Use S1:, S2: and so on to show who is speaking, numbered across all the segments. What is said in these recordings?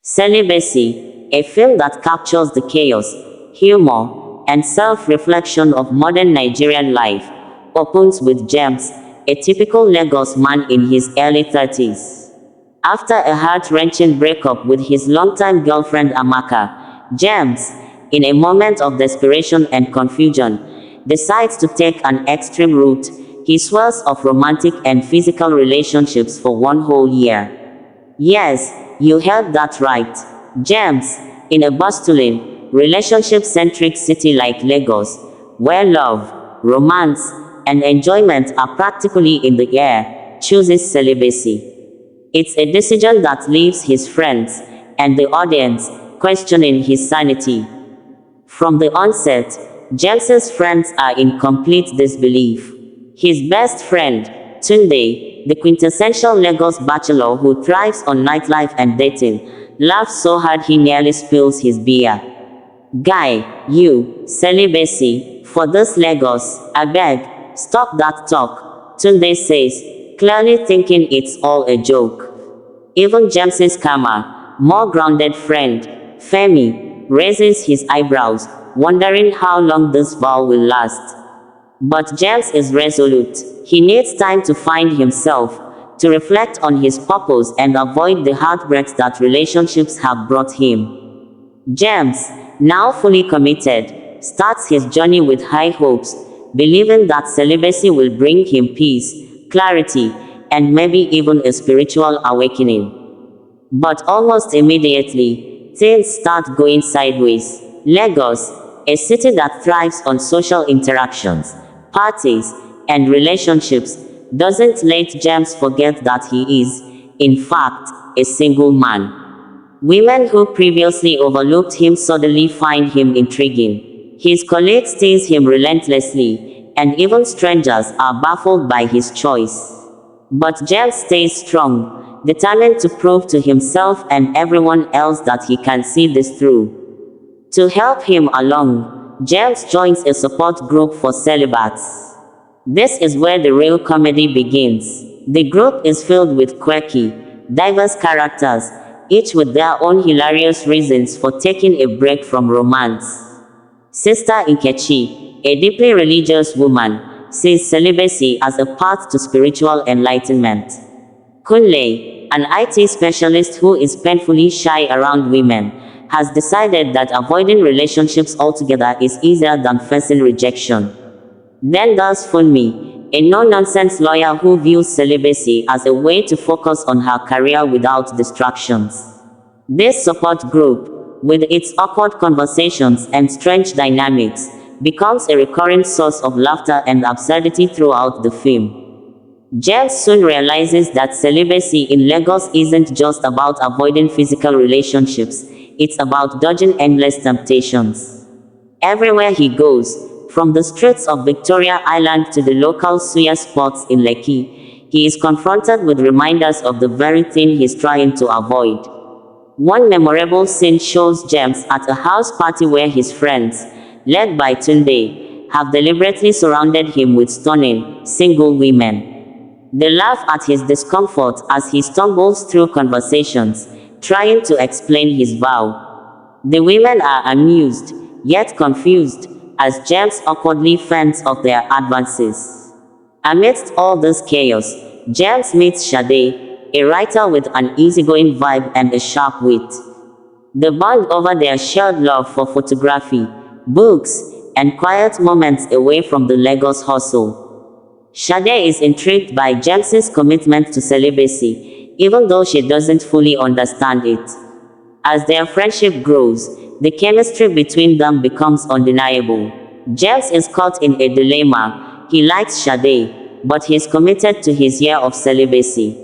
S1: Celibacy, a film that captures the chaos, humor, and self-reflection of modern Nigerian life, opens with James, a typical Lagos man in his early 30s. After a heart-wrenching breakup with his longtime girlfriend Amaka, James, in a moment of desperation and confusion, decides to take an extreme route. He swears off romantic and physical relationships for one whole year. Yes, you heard that right. James, in a bustling, relationship-centric city like Lagos, where love, romance, and enjoyment are practically in the air, chooses celibacy. It's a decision that leaves his friends and the audience questioning his sanity. From the onset, James's friends are in complete disbelief. His best friend, Tunde, the quintessential Lagos bachelor who thrives on nightlife and dating, laughs so hard he nearly spills his beer. Guy, you, celibacy, for this Lagos, abeg, stop that talk, Tunde says, clearly thinking it's all a joke. Even James's calmer, more grounded friend, Femi, raises his eyebrows, wondering how long this vow will last. But James is resolute. He needs time to find himself, to reflect on his purpose and avoid the heartbreaks that relationships have brought him. James, now fully committed, starts his journey with high hopes, believing that celibacy will bring him peace, clarity, and maybe even a spiritual awakening. But almost immediately, things start going sideways. Lagos, a city that thrives on social interactions, parties, and relationships, doesn't let James forget that he is, in fact, a single man. Women who previously overlooked him suddenly find him intriguing. His colleagues tease him relentlessly, and even strangers are baffled by his choice. But James stays strong, determined to prove to himself and everyone else that he can see this through. To help him along, James joins a support group for celibates. This is where the real comedy begins. The group is filled with quirky, diverse characters, each with their own hilarious reasons for taking a break from romance. Sister Nkechi, a deeply religious woman, sees celibacy as a path to spiritual enlightenment. Kunle, an IT specialist who is painfully shy around women, has decided that avoiding relationships altogether is easier than facing rejection. Then there's Funmi, a no-nonsense lawyer who views celibacy as a way to focus on her career without distractions. This support group, with its awkward conversations and strange dynamics, becomes a recurring source of laughter and absurdity throughout the film. James soon realizes that celibacy in Lagos isn't just about avoiding physical relationships, it's about dodging endless temptations. Everywhere he goes, from the streets of Victoria Island to the local suya spots in Lekki, he is confronted with reminders of the very thing he's trying to avoid. One memorable scene shows James at a house party where his friends, led by Tunde, have deliberately surrounded him with stunning, single women. They laugh at his discomfort as he stumbles through conversations, trying to explain his vow. The women are amused, yet confused, as James awkwardly fends off their advances. Amidst all this chaos, James meets Sade, a writer with an easygoing vibe and a sharp wit. They bond over their shared love for photography, books, and quiet moments away from the Lagos hustle. Sade is intrigued by James's commitment to celibacy, even though she doesn't fully understand it. As their friendship grows, the chemistry between them becomes undeniable. James is caught in a dilemma. He likes Sade, but he's committed to his year of celibacy.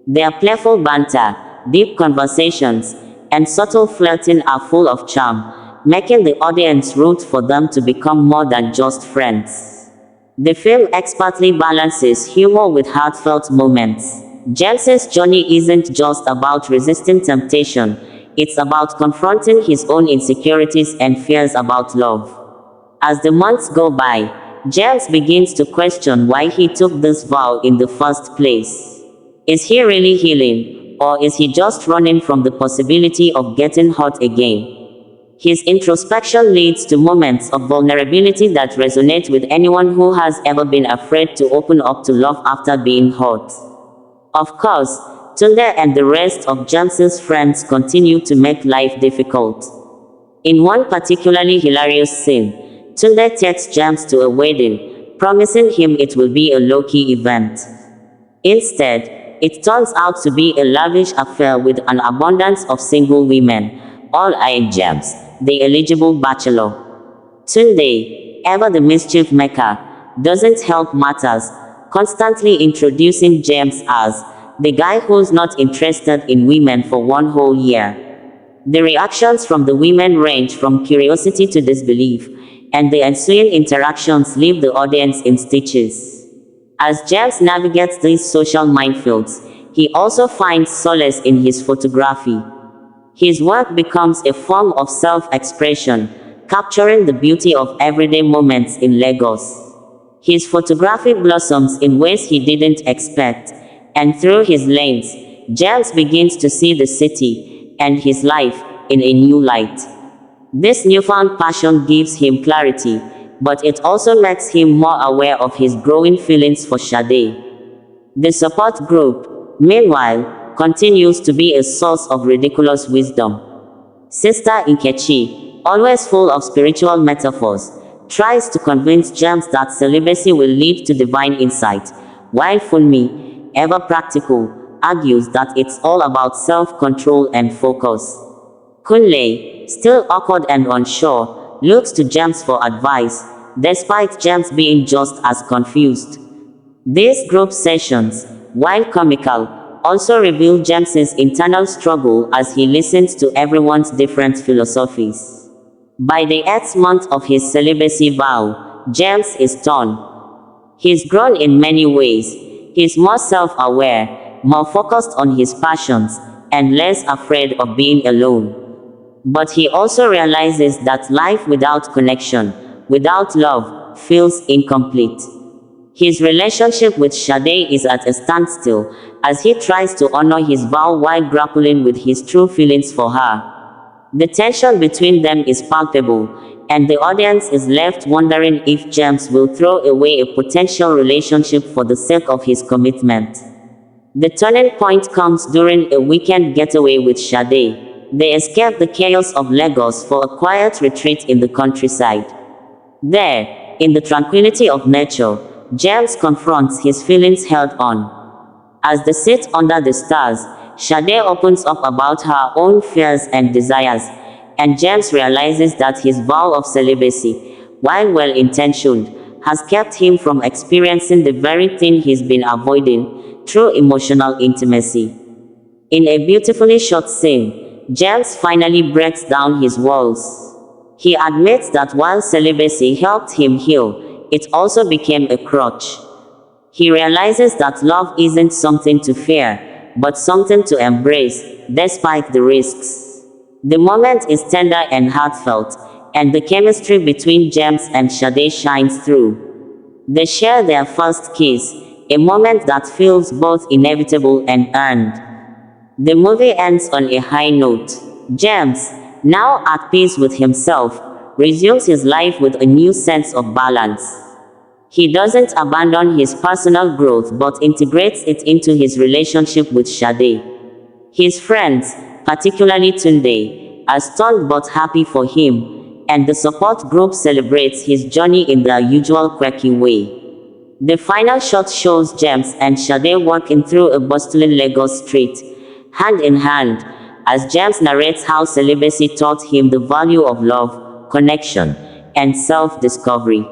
S1: Their playful banter, deep conversations, and subtle flirting are full of charm, making the audience root for them to become more than just friends. The film expertly balances humor with heartfelt moments. James's journey isn't just about resisting temptation, it's about confronting his own insecurities and fears about love. As the months go by, James begins to question why he took this vow in the first place. Is he really healing, or is he just running from the possibility of getting hurt again? His introspection leads to moments of vulnerability that resonate with anyone who has ever been afraid to open up to love after being hurt. Of course, Tunde and the rest of James's friends continue to make life difficult. In one particularly hilarious scene, Tunde takes James to a wedding, promising him it will be a low-key event. Instead, it turns out to be a lavish affair with an abundance of single women, all eyeing James, the eligible bachelor. Tunde, ever the mischief maker, doesn't help matters, constantly introducing James as the guy who's not interested in women for one whole year. The reactions from the women range from curiosity to disbelief, and the ensuing interactions leave the audience in stitches. As James navigates these social minefields, he also finds solace in his photography. His work becomes a form of self-expression, capturing the beauty of everyday moments in Lagos. His photography blossoms in ways he didn't expect, and through his lens, James begins to see the city and his life in a new light. This newfound passion gives him clarity, but it also makes him more aware of his growing feelings for Sade. The support group, meanwhile, continues to be a source of ridiculous wisdom. Sister Nkechi, always full of spiritual metaphors, tries to convince James that celibacy will lead to divine insight, while Funmi, ever practical, argues that it's all about self-control and focus. Kunle, still awkward and unsure, looks to James for advice, despite James being just as confused. These group sessions, while comical, also reveal James's internal struggle as he listens to everyone's different philosophies. By the 8th month of his celibacy vow, James is torn. He's grown in many ways. He's more self-aware, more focused on his passions, and less afraid of being alone. But he also realizes that life without connection, without love, feels incomplete. His relationship with Sade is at a standstill, as he tries to honor his vow while grappling with his true feelings for her. The tension between them is palpable, and the audience is left wondering if James will throw away a potential relationship for the sake of his commitment. The turning point comes during a weekend getaway with Sade. They escape the chaos of Lagos for a quiet retreat in the countryside. There, in the tranquility of nature, James confronts his feelings head-on. As they sit under the stars, Sade opens up about her own fears and desires, and James realizes that his vow of celibacy, while well-intentioned, has kept him from experiencing the very thing he's been avoiding, true emotional intimacy. In a beautifully shot scene, James finally breaks down his walls. He admits that while celibacy helped him heal, it also became a crutch. He realizes that love isn't something to fear, but something to embrace, despite the risks. The moment is tender and heartfelt, and the chemistry between James and Sade shines through. They share their first kiss, a moment that feels both inevitable and earned. The movie ends on a high note. James, now at peace with himself, resumes his life with a new sense of balance. He doesn't abandon his personal growth but integrates it into his relationship with Sade. His friends, particularly Tunde, are stunned but happy for him, and the support group celebrates his journey in their usual quirky way. The final shot shows James and Sade walking through a bustling Lagos street, hand in hand, as James narrates how celibacy taught him the value of love, connection, and self-discovery.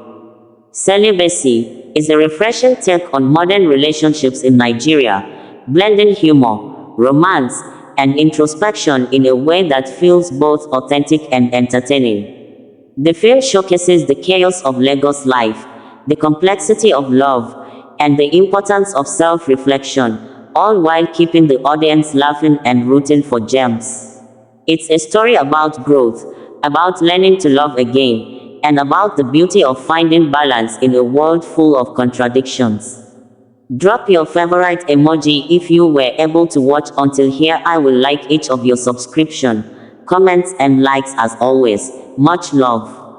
S1: Celibacy is a refreshing take on modern relationships in Nigeria, blending humor, romance, and introspection in a way that feels both authentic and entertaining. The film showcases the chaos of Lagos life, the complexity of love, and the importance of self-reflection, all while keeping the audience laughing and rooting for James. It's a story about growth, about learning to love again, and about the beauty of finding balance in a world full of contradictions. Drop your favorite emoji if you were able to watch until here. I will like each of your subscription, comments and likes as always. Much love.